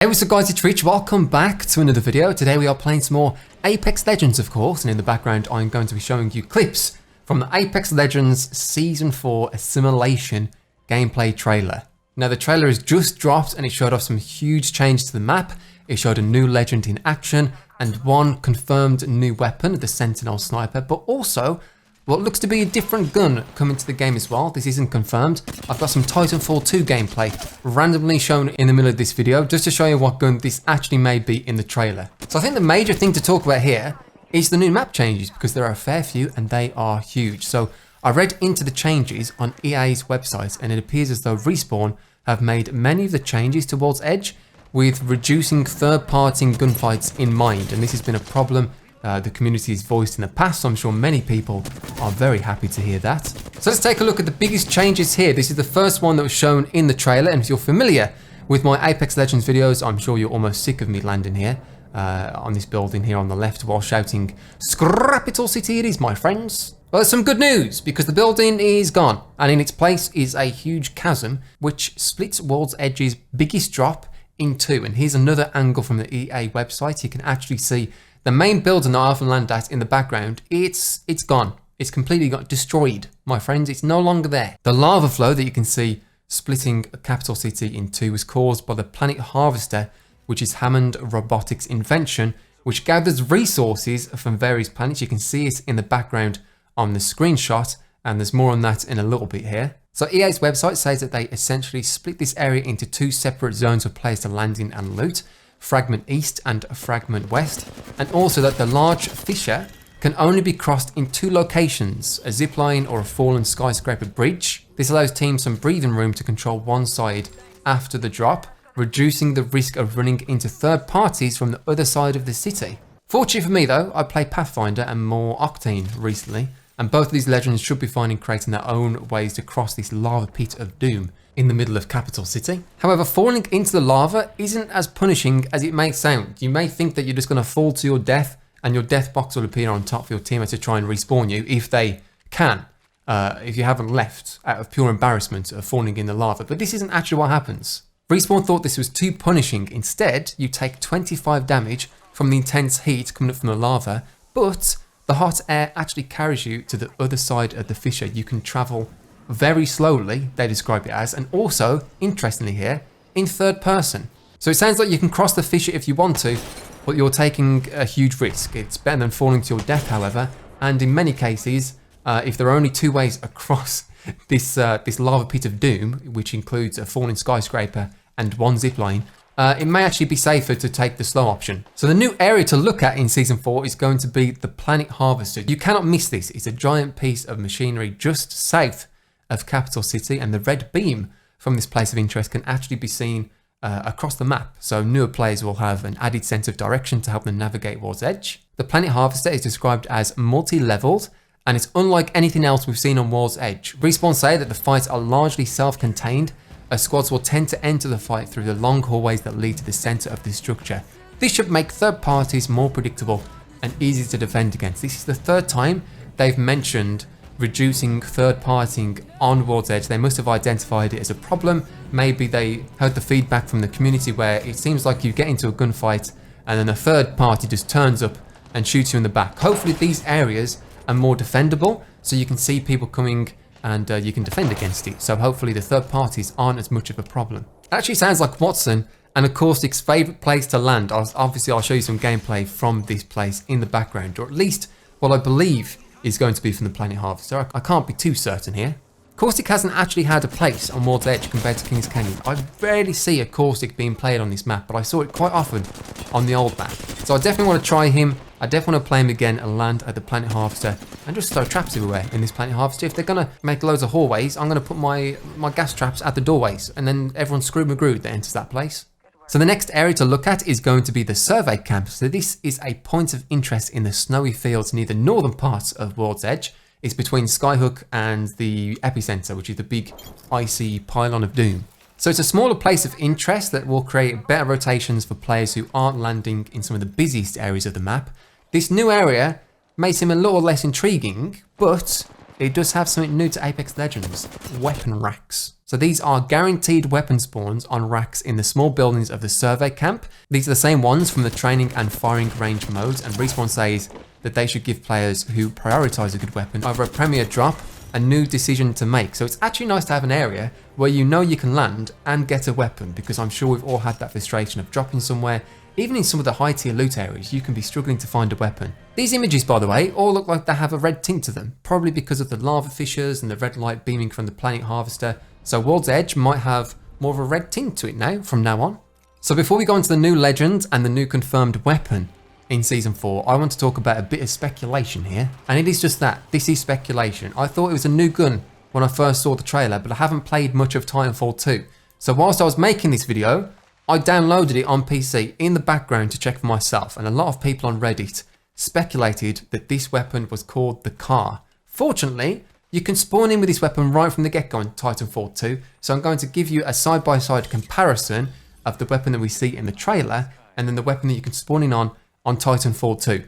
Hey, what's up guys, it's Rich. Welcome back to another video. Today we are playing some more Apex Legends, of course, and in the background I'm going to be showing you clips from the Apex Legends Season 4 Assimilation gameplay trailer. Now the trailer has just dropped and it showed off some huge changes to the map. It showed a new legend in action and one confirmed new weapon, the Sentinel Sniper, but also what looks to be a different gun coming to the game as well. This isn't confirmed. I've got some Titanfall 2 gameplay randomly shown in the middle of this video just to show you what gun this actually may be in the trailer. So I think the major thing to talk about here is the new map changes, because there are a fair few and they are huge. So I read into the changes on EA's website and it appears as though Respawn have made many of the changes towards Edge with reducing third-party gunfights in mind, and this has been a problem the community has voiced in the past, so I'm sure many people are very happy to hear that. So let's take a look at the biggest changes here. This is the first one that was shown in the trailer, and if you're familiar with my Apex Legends videos, I'm sure you're almost sick of me landing here on this building here on the left while shouting, "Scrapital City it is, my friends." Well, there's some good news, because the building is gone, and in its place is a huge chasm which splits World's Edge's biggest drop in two. And here's another angle from the EA website. You can actually see the main building that I often land at in the background. It's gone. It's completely got destroyed, my friends. It's no longer there. The lava flow that you can see splitting Capital City in two was caused by the Planet Harvester, which is Hammond Robotics' invention, which gathers resources from various planets. You can see it in the background on the screenshot, and there's more on that in a little bit here. So EA's website says that they essentially split this area into two separate zones for players to land in and loot, Fragment East and Fragment West, and also that the large fissure can only be crossed in two locations, a zipline or a fallen skyscraper bridge. This allows teams some breathing room to control one side after the drop, reducing the risk of running into third parties from the other side of the city. Fortunately for me though, I played Pathfinder and more Octane recently, and both of these legends should be finding creating their own ways to cross this lava pit of doom in the middle of Capital City. However, falling into the lava isn't as punishing as it may sound. You may think that you're just going to fall to your death and your death box will appear on top for your teammates to try and respawn you if they can, if you haven't left out of pure embarrassment of falling in the lava. But this isn't actually what happens. Respawn thought this was too punishing. Instead, you take 25 damage from the intense heat coming up from the lava, but the hot air actually carries you to the other side of the fissure. You can travel very slowly, they describe it as, and also, interestingly here, in third person. So it sounds like you can cross the fissure if you want to, but you're taking a huge risk. It's better than falling to your death, however, and in many cases, if there are only two ways across this lava pit of doom, which includes a falling skyscraper and one zipline, it may actually be safer to take the slow option. So the new area to look at in Season 4 is going to be the Planet Harvester. You cannot miss this. It's a giant piece of machinery just south of Capital City, and the red beam from this place of interest can actually be seen across the map. So newer players will have an added sense of direction to help them navigate World's Edge. The Planet Harvester is described as multi-leveled, and it's unlike anything else we've seen on World's Edge. Respawn say that the fights are largely self-contained, as squads will tend to enter the fight through the long hallways that lead to the center of the structure. This should make third parties more predictable and easy to defend against. This is the third time they've mentioned reducing third partying on World's Edge. They must have identified it as a problem. Maybe they heard the feedback from the community where it seems like you get into a gunfight and then a third party just turns up and shoots you in the back. Hopefully these areas are more defendable, so you can see people coming and you can defend against it. So hopefully the third parties aren't as much of a problem. It actually sounds like Watson and of Caustic's favourite place to land. Obviously I'll show you some gameplay from this place in the background, or at least what I believe is going to be from the Planet Harvester. I can't be too certain here. Caustic hasn't actually had a place on World's Edge compared to Kings Canyon. I rarely see a Caustic being played on this map, but I saw it quite often on the old map. So I definitely want to try him. I definitely want to play him again and land at the Planet Harvester and just throw traps everywhere in this Planet Harvester. If they're going to make loads of hallways, I'm going to put my gas traps at the doorways, and then everyone's screwed McGrew that enters that place. So the next area to look at is going to be the survey camp. So this is a point of interest in the snowy fields near the northern part of World's Edge. It's between Skyhook and the epicenter, which is the big icy pylon of doom. So it's a smaller place of interest that will create better rotations for players who aren't landing in some of the busiest areas of the map. This new area may seem a little less intriguing, but it does have something new to Apex Legends, weapon racks. So these are guaranteed weapon spawns on racks in the small buildings of the survey camp. These are the same ones from the training and firing range modes, and Respawn says that they should give players who prioritize a good weapon over a premier drop a new decision to make. So it's actually nice to have an area where you know you can land and get a weapon, because I'm sure we've all had that frustration of dropping somewhere. Even in some of the high tier loot areas, you can be struggling to find a weapon. These images, by the way, all look like they have a red tint to them, probably because of the lava fissures and the red light beaming from the planet harvester. So World's Edge might have more of a red tint to it now, from now on. So before we go into the new legend and the new confirmed weapon in Season 4, I want to talk about a bit of speculation here. And it is just that, this is speculation. I thought it was a new gun when I first saw the trailer, but I haven't played much of Titanfall 2. So whilst I was making this video, I downloaded it on PC in the background to check for myself, and a lot of people on Reddit speculated that this weapon was called the Car. Fortunately, you can spawn in with this weapon right from the get-go in Titanfall 2, so I'm going to give you a side-by-side comparison of the weapon that we see in the trailer and then the weapon that you can spawn in on Titanfall 2.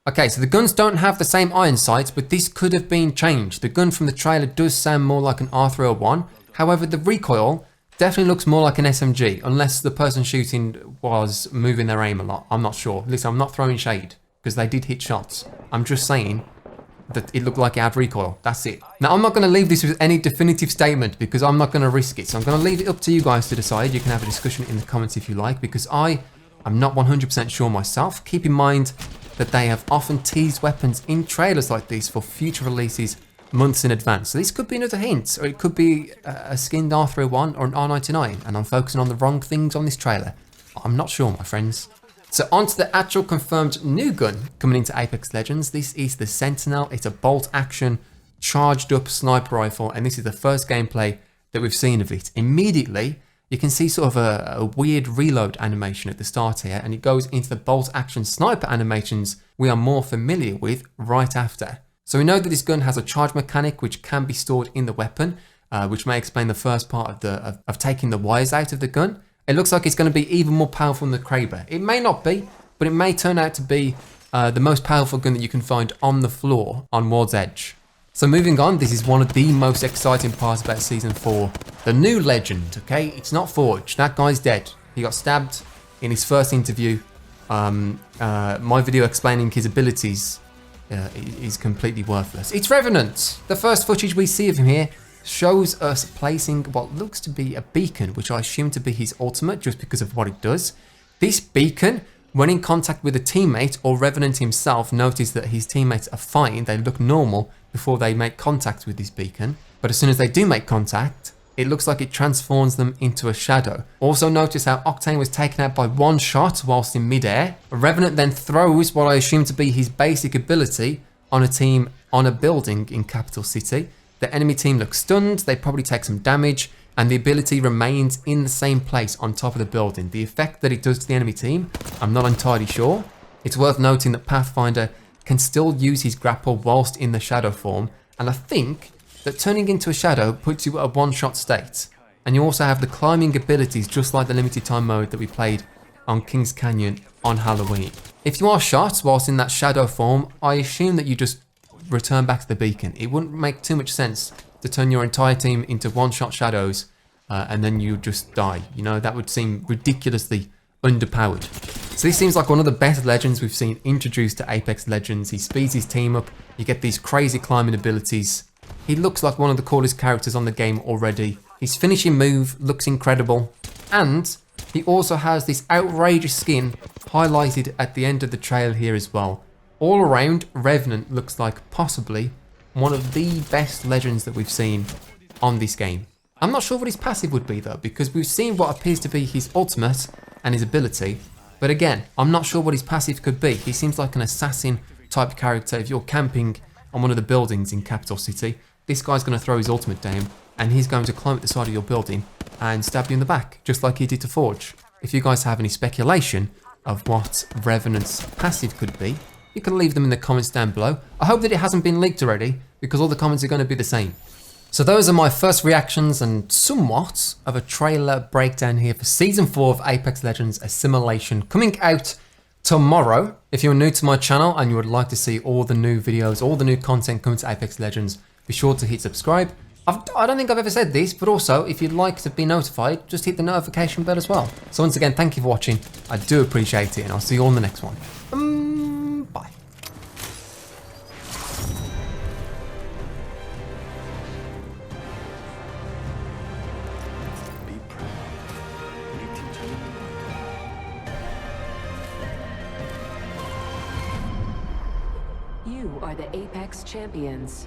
Okay, so the guns don't have the same iron sights, but this could have been changed. The gun from the trailer does sound more like an R301. However, the recoil definitely looks more like an SMG, unless the person shooting was moving their aim a lot. I'm not sure. Listen, I'm not throwing shade, because they did hit shots. I'm just saying that it looked like it had recoil. That's it. Now, I'm not going to leave this with any definitive statement, because I'm not going to risk it. So I'm going to leave it up to you guys to decide. You can have a discussion in the comments if you like, because I am not 100% sure myself. Keep in mind that they have often teased weapons in trailers like this for future releases months in advance. So this could be another hint, or it could be a skinned R301 or an R99, and I'm focusing on the wrong things on this trailer. I'm not sure, my friends. So on to the actual confirmed new gun coming into Apex Legends. This is the Sentinel. It's a bolt action, charged up sniper rifle, and this is the first gameplay that we've seen of it. Immediately, you can see sort of a weird reload animation at the start here, and it goes into the bolt action sniper animations we are more familiar with right after. So we know that this gun has a charge mechanic which can be stored in the weapon, which may explain the first part of taking the wires out of the gun. It looks like it's going to be even more powerful than the Kraber. It may not be, but it may turn out to be the most powerful gun that you can find on the floor on World's Edge. So moving on, this is one of the most exciting parts about Season 4. The new legend, okay? It's not Forge. That guy's dead. He got stabbed in his first interview. My video explaining his abilities is completely worthless. It's Revenant. The first footage we see of him here shows us placing what looks to be a beacon, which I assume to be his ultimate just because of what it does. This beacon, when in contact with a teammate or Revenant himself, notice that his teammates are fine. They look normal before they make contact with this beacon. But as soon as they do make contact, it looks like it transforms them into a shadow. Also notice how Octane was taken out by one shot whilst in midair. Revenant then throws what I assume to be his basic ability on a team on a building in Capital City. The enemy team looks stunned, they probably take some damage, and the ability remains in the same place on top of the building. The effect that it does to the enemy team, I'm not entirely sure. It's worth noting that Pathfinder can still use his grapple whilst in the shadow form, and I think that turning into a shadow puts you at a one-shot state. And you also have the climbing abilities, just like the limited time mode that we played on Kings Canyon on Halloween. If you are shot whilst in that shadow form, I assume that you just return back to the beacon. It wouldn't make too much sense to turn your entire team into one-shot shadows and then you just die. You know, that would seem ridiculously underpowered. So this seems like one of the best legends we've seen introduced to Apex Legends. He speeds his team up, you get these crazy climbing abilities. He looks like one of the coolest characters on the game already. His finishing move looks incredible, and he also has this outrageous skin highlighted at the end of the trail here as well. All around, Revenant looks like possibly one of the best legends that we've seen on this game. I'm not sure what his passive would be though, because we've seen what appears to be his ultimate and his ability, but again, I'm not sure what his passive could be. He seems like an assassin type character. If you're camping on one of the buildings in Capital City, this guy's going to throw his ultimate down and he's going to climb up the side of your building and stab you in the back, just like he did to Forge. If you guys have any speculation of what Revenant's passive could be, you can leave them in the comments down below. I hope that it hasn't been leaked already, because all the comments are going to be the same. So those are my first reactions and somewhat of a trailer breakdown here for Season 4 of Apex Legends Assimilation, coming out tomorrow. If you're new to my channel and you would like to see all the new videos, all the new content coming to Apex Legends, be sure to hit subscribe. I don't think I've ever said this, but also if you'd like to be notified, just hit the notification bell as well. So once again, thank you for watching. I do appreciate it, and I'll see you all in the next one. Bye. You are the Apex Champions.